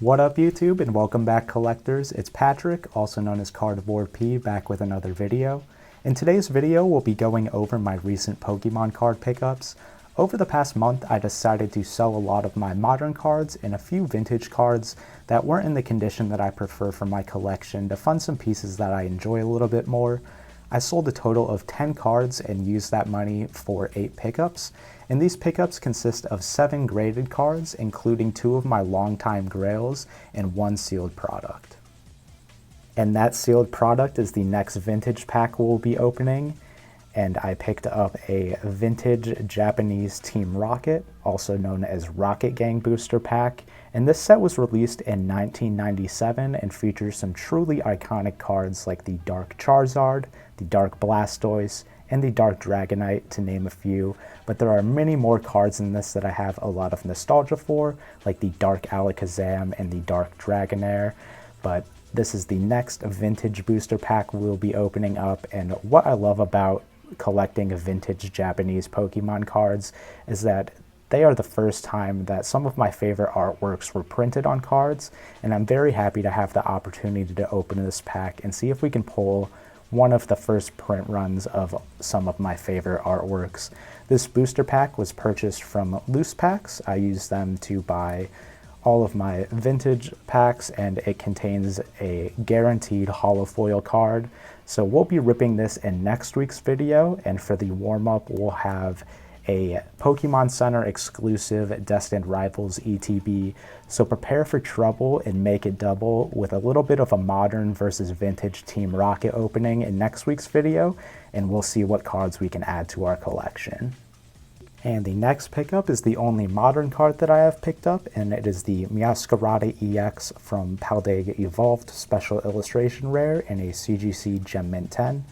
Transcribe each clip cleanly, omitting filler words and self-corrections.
What up YouTube, and welcome back collectors. It's Patrick, also known as Cardboard P, back with another video. In today's video, we'll be going over my recent Pokemon card pickups. Over the past month, I decided to sell a lot of my modern cards and a few vintage cards that weren't in the condition that I prefer for my collection to fund some pieces that I enjoy a little bit more. I sold a total of 10 cards and used that money for 8 pickups. And these pickups consist of 7 graded cards, including 2 of my longtime Grails and 1 sealed product. And that sealed product is the next vintage pack we'll be opening. And I picked up a vintage Japanese Team Rocket, also known as Rocket Gang Booster Pack. And this set was released in 1997 and features some truly iconic cards like the Dark Charizard, the Dark Blastoise, and the Dark Dragonite, to name a few. But there are many more cards in this that I have a lot of nostalgia for, like the Dark Alakazam and the Dark Dragonair. But this is the next vintage booster pack we'll be opening up, and what I love about collecting vintage Japanese Pokemon cards is that they are the first time that some of my favorite artworks were printed on cards, and I'm very happy to have the opportunity to open this pack and see if we can pull one of the first print runs of some of my favorite artworks. This booster pack was purchased from Loose Packs. I use them to buy all of my vintage packs, and it contains a guaranteed holo foil card. So we'll be ripping this in next week's video, and for the warm-up we'll have a Pokemon Center exclusive Destined Rivals ETB. So prepare for trouble and make it double with a little bit of a modern versus vintage Team Rocket opening in next week's video, and we'll see what cards we can add to our collection. And the next pickup is the only modern card that I have picked up, and it is the Meowscarada EX from Paldea Evolved Special Illustration Rare in a CGC Gem Mint 10.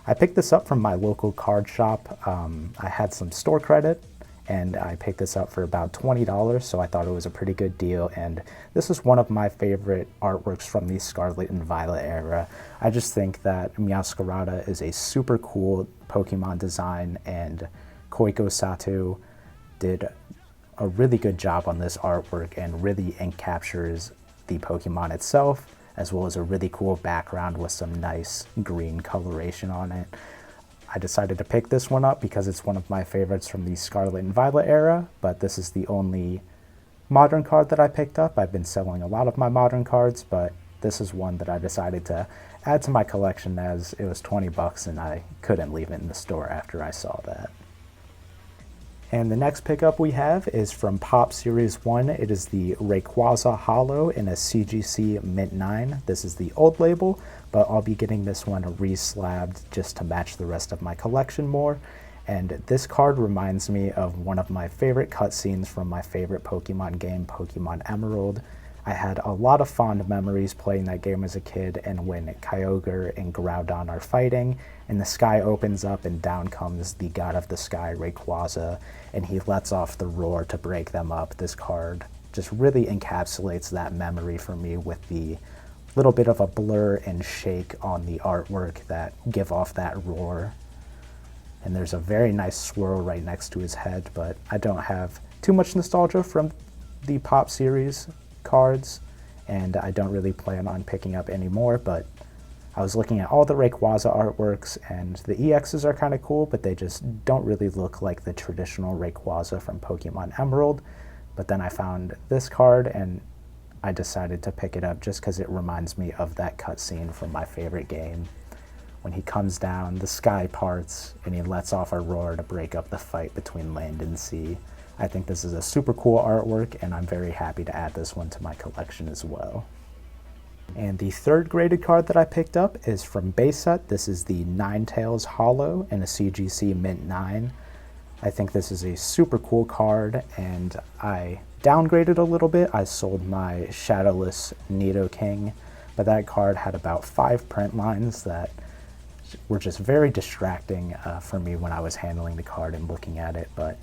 I picked this up from my local card shop. I had some store credit, and I picked this up for about $20, so I thought it was a pretty good deal, and this is one of my favorite artworks from the Scarlet and Violet era. I just think that Meowscarada is a super cool Pokemon design, and Koiko Sato did a really good job on this artwork and really encaptures the Pokemon itself, as well as a really cool background with some nice green coloration on it. I decided to pick this one up because it's one of my favorites from the Scarlet and Violet era, but this is the only modern card that I picked up. I've been selling a lot of my modern cards, but this is one that I decided to add to my collection as it was 20 bucks and I couldn't leave it in the store after I saw that. And the next pickup we have is from Pop Series 1. It is the Rayquaza Holo in a CGC Mint 9. This is the old label, but I'll be getting this one re-slabbed just to match the rest of my collection more. And this card reminds me of one of my favorite cutscenes from my favorite Pokemon game, Pokemon Emerald. I had a lot of fond memories playing that game as a kid, and when Kyogre and Groudon are fighting, and the sky opens up and down comes the god of the sky, Rayquaza, and he lets off the roar to break them up. This card just really encapsulates that memory for me with the little bit of a blur and shake on the artwork that give off that roar. And there's a very nice swirl right next to his head, but I don't have too much nostalgia from the Pop Series cards, and I don't really plan on picking up any more, but I was looking at all the Rayquaza artworks, and the EXs are kind of cool, but they just don't really look like the traditional Rayquaza from Pokemon Emerald. But then I found this card, and I decided to pick it up just because it reminds me of that cutscene from my favorite game. When he comes down, the sky parts, and he lets off a roar to break up the fight between land and sea. I think this is a super cool artwork, and I'm very happy to add this one to my collection as well. And the third graded card that I picked up is from Base Set. This is the Ninetales Holo in a CGC Mint 9. I think this is a super cool card, and I downgraded a little bit. I sold my Shadowless Nidoking, but that card had about 5 print lines that were just very distracting for me when I was handling the card and looking at it. But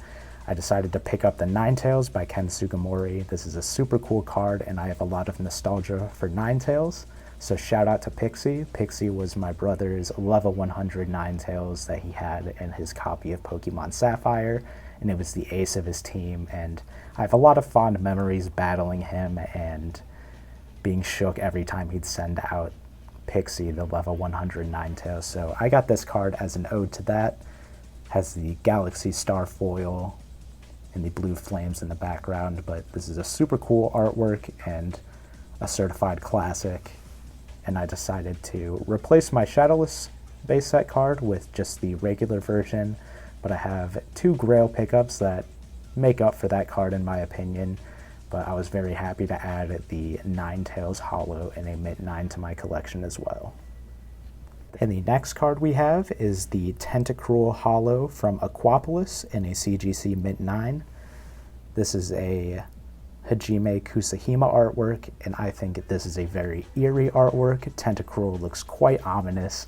I decided to pick up the Ninetales by Ken Sugimori. This is a super cool card, and I have a lot of nostalgia for Ninetales. So shout out to Pixie. Pixie was my brother's level 100 Ninetales that he had in his copy of Pokemon Sapphire, and it was the ace of his team, and I have a lot of fond memories battling him and being shook every time he'd send out Pixie, the level 100 Ninetales. So I got this card as an ode to that. Has the Galaxy Star foil and the blue flames in the background, but this is a super cool artwork and a certified classic. And I decided to replace my Shadowless base set card with just the regular version, but I have 2 Grail pickups that make up for that card in my opinion. But I was very happy to add the Ninetales Holo in a Mint 9 to my collection as well. And the next card we have is the Tentacruel Holo from Aquapolis in a CGC Mint 9. This is a Hajime Kusahima artwork, and I think this is a very eerie artwork. Tentacruel looks quite ominous,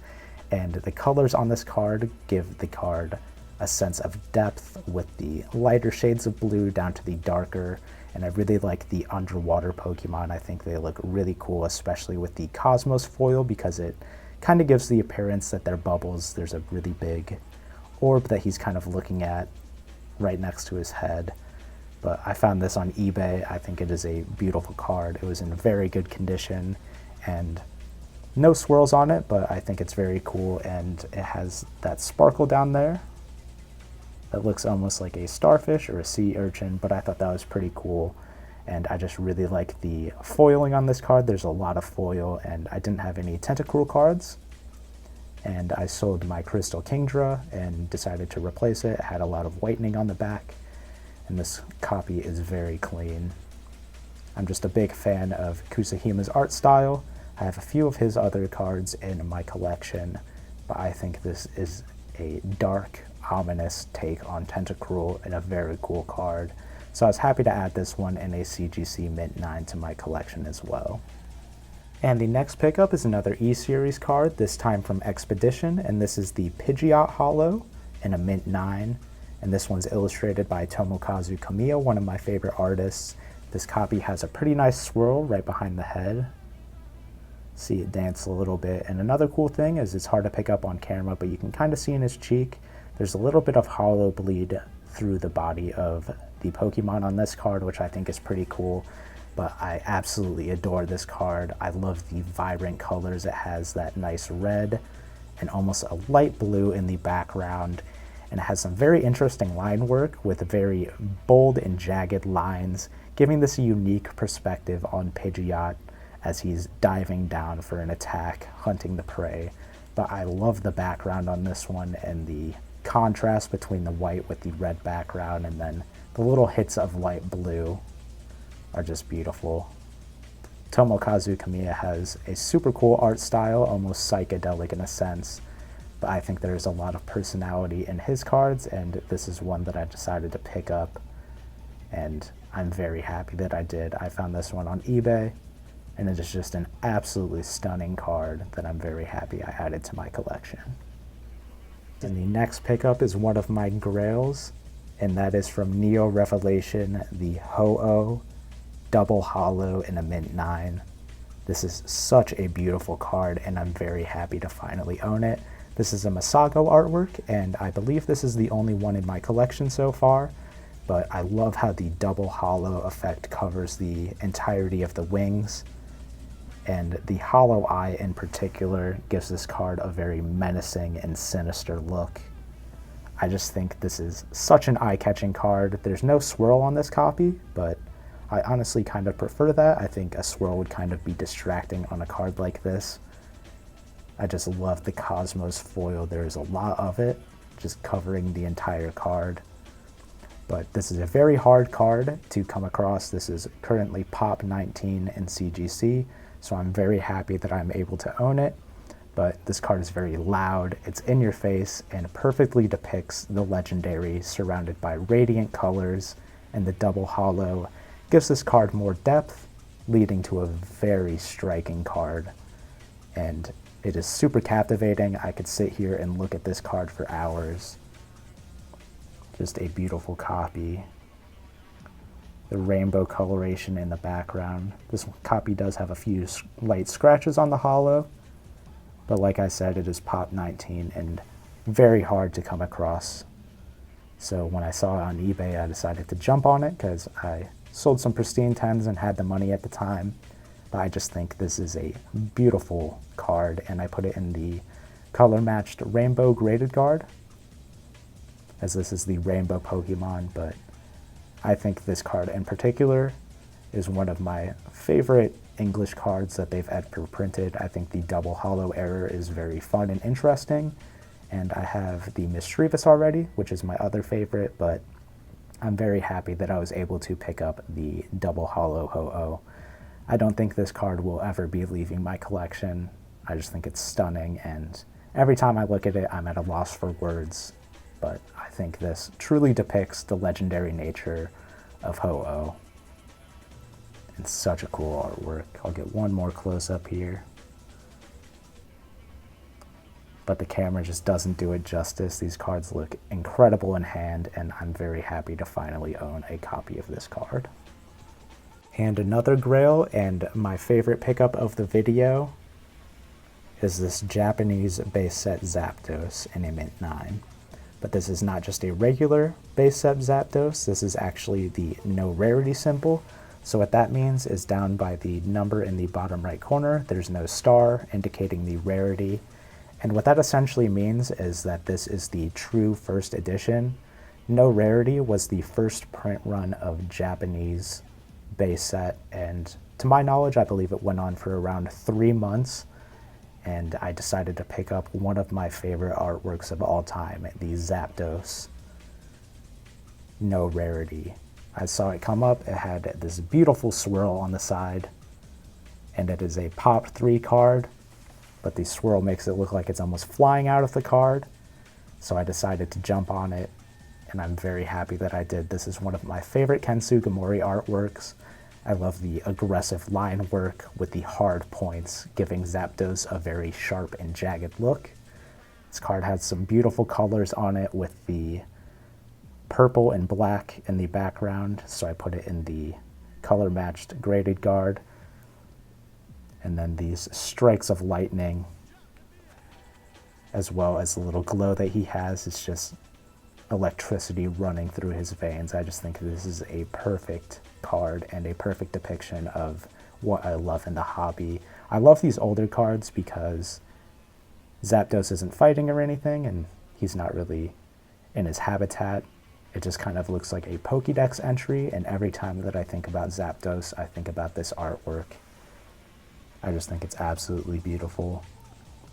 and the colors on this card give the card a sense of depth with the lighter shades of blue down to the darker. And I really like the underwater Pokemon. I think they look really cool, especially with the Cosmos foil, because it kind of gives the appearance that they're bubbles. There's a really big orb that he's kind of looking at right next to his head. But I found this on eBay. I think it is a beautiful card. It was in very good condition and no swirls on it, but I think it's very cool, and it has that sparkle down there. That looks almost like a starfish or a sea urchin, but I thought that was pretty cool. And I just really like the foiling on this card. There's a lot of foil, and I didn't have any Tentacruel cards. And I sold my Crystal Kingdra and decided to replace it. It had a lot of whitening on the back, and this copy is very clean. I'm just a big fan of Kusahima's art style. I have a few of his other cards in my collection, but I think this is a dark, ominous take on Tentacruel and a very cool card. So I was happy to add this one in a CGC Mint 9 to my collection as well. And the next pickup is another E-Series card, this time from Expedition, and this is the Pidgeot Holo in a Mint 9. And this one's illustrated by Tomokazu Kamiya, one of my favorite artists. This copy has a pretty nice swirl right behind the head. See it dance a little bit. And another cool thing is it's hard to pick up on camera, but you can kind of see in his cheek, there's a little bit of holo bleed through the body of the Pokemon on this card, which I think is pretty cool. But I absolutely adore this card. I love the vibrant colors. It has that nice red and almost a light blue in the background. And it has some very interesting line work with very bold and jagged lines, giving this a unique perspective on Pidgeot as he's diving down for an attack, hunting the prey. But I love the background on this one, and the contrast between the white with the red background, and then the little hits of light blue are just beautiful. Tomokazu Kamiya has a super cool art style, almost psychedelic in a sense, but I think there's a lot of personality in his cards, and this is one that I decided to pick up, and I'm very happy that I did. I found this one on eBay, and it is just an absolutely stunning card that I'm very happy I added to my collection. And the next pickup is one of my Grails, and that is from Neo Revelation, the Ho-Oh Double Holo in a Mint 9. This is such a beautiful card, and I'm very happy to finally own it. This is a Masago artwork, and I believe this is the only one in my collection so far, but I love how the double holo effect covers the entirety of the wings, and the hollow eye in particular gives this card a very menacing and sinister look. I just think this is such an eye-catching card. There's no swirl on this copy, but I honestly kind of prefer that. I think a swirl would kind of be distracting on a card like this. I just love the Cosmos foil. There's a lot of it, just covering the entire card. But this is a very hard card to come across. This is currently Pop 19 in CGC, so I'm very happy that I'm able to own it. But this card is very loud, it's in your face, and it perfectly depicts the legendary surrounded by radiant colors, and the double holo gives this card more depth, leading to a very striking card. And it is super captivating. I could sit here and look at this card for hours. Just a beautiful copy. The rainbow coloration in the background. This copy does have a few light scratches on the holo, but like I said, it is Pop 19 and very hard to come across. So when I saw it on eBay, I decided to jump on it because I sold some pristine 10s and had the money at the time. but I just think this is a beautiful card, and I put it in the color matched rainbow graded guard, as this is the rainbow Pokemon, but I think this card in particular is one of my favorite English cards that they've ever printed. I think the double holo error is very fun and interesting, and I have the Mischievous already, which is my other favorite, but I'm very happy that I was able to pick up the double holo Ho-Oh. I don't think this card will ever be leaving my collection. I just think it's stunning, and every time I look at it, I'm at a loss for words. But I think this truly depicts the legendary nature of Ho-Oh. It's such a cool artwork. I'll get one more close-up here. But the camera just doesn't do it justice. These cards look incredible in hand, and I'm very happy to finally own a copy of this card. And another Grail, and my favorite pickup of the video, is this Japanese base set Zapdos in a Mint 9. But this is not just a regular base set Zapdos, this is actually the no rarity symbol. So what that means is down by the number in the bottom right corner, there's no star indicating the rarity. And what that essentially means is that this is the true first edition. No rarity was the first print run of Japanese base set, and to my knowledge, I believe it went on for around 3 months. And I decided to pick up one of my favorite artworks of all time, the Zapdos no rarity. I saw it come up, it had this beautiful swirl on the side, and it is a Pop 3 card, but the swirl makes it look like it's almost flying out of the card. So I decided to jump on it, and I'm very happy that I did. This is one of my favorite Ken Sugimori artworks. I love the aggressive line work with the hard points, giving Zapdos a very sharp and jagged look. This card has some beautiful colors on it with the purple and black in the background, so I put it in the color matched graded guard. And then these strikes of lightning, as well as the little glow that he has. It's just electricity running through his veins. I just think this is a perfect card and a perfect depiction of what I love in the hobby. I love these older cards because Zapdos isn't fighting or anything, and he's not really in his habitat. It just kind of looks like a Pokédex entry, and every time that I think about Zapdos, I think about this artwork. I just think it's absolutely beautiful.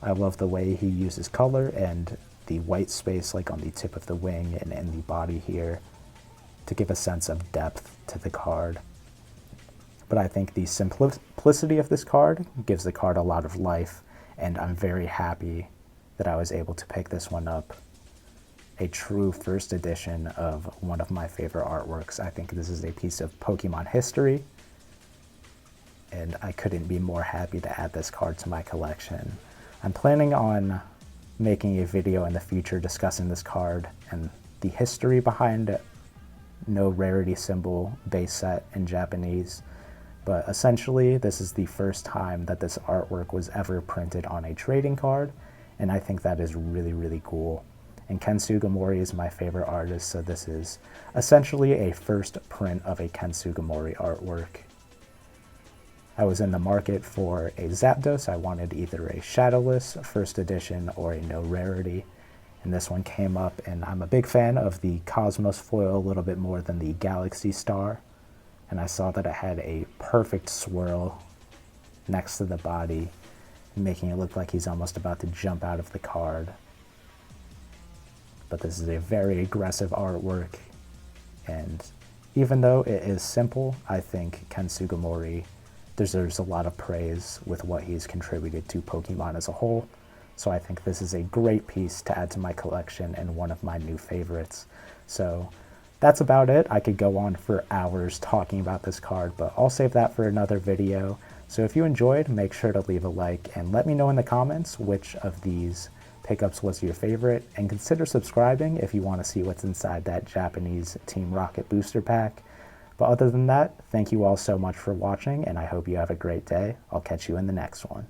I love the way he uses color and the white space like on the tip of the wing and in the body here to give a sense of depth to the card. But I think the simplicity of this card gives the card a lot of life, and I'm very happy that I was able to pick this one up. A true first edition of one of my favorite artworks. I think this is a piece of Pokemon history, and I couldn't be more happy to add this card to my collection. I'm planning on making a video in the future discussing this card and the history behind no rarity symbol base set in Japanese, but essentially this is the first time that this artwork was ever printed on a trading card, and I think that is really, really cool. And Ken Sugimori is my favorite artist, so this is essentially a first print of a Ken Sugimori artwork. I was in the market for a Zapdos. I wanted either a Shadowless first edition or a no rarity, and this one came up, and I'm a big fan of the Cosmos foil a little bit more than the Galaxy Star, and I saw that it had a perfect swirl next to the body, making it look like he's almost about to jump out of the card. But this is a very aggressive artwork, and even though it is simple, I think Ken Sugimori deserves a lot of praise with what he's contributed to Pokemon as a whole. So I think this is a great piece to add to my collection and one of my new favorites. So that's about it. I could go on for hours talking about this card, but I'll save that for another video. So if you enjoyed, make sure to leave a like and let me know in the comments which of these pickups was your favorite, and consider subscribing if you want to see what's inside that Japanese Team Rocket booster pack. But other than that, thank you all so much for watching, and I hope you have a great day. I'll catch you in the next one.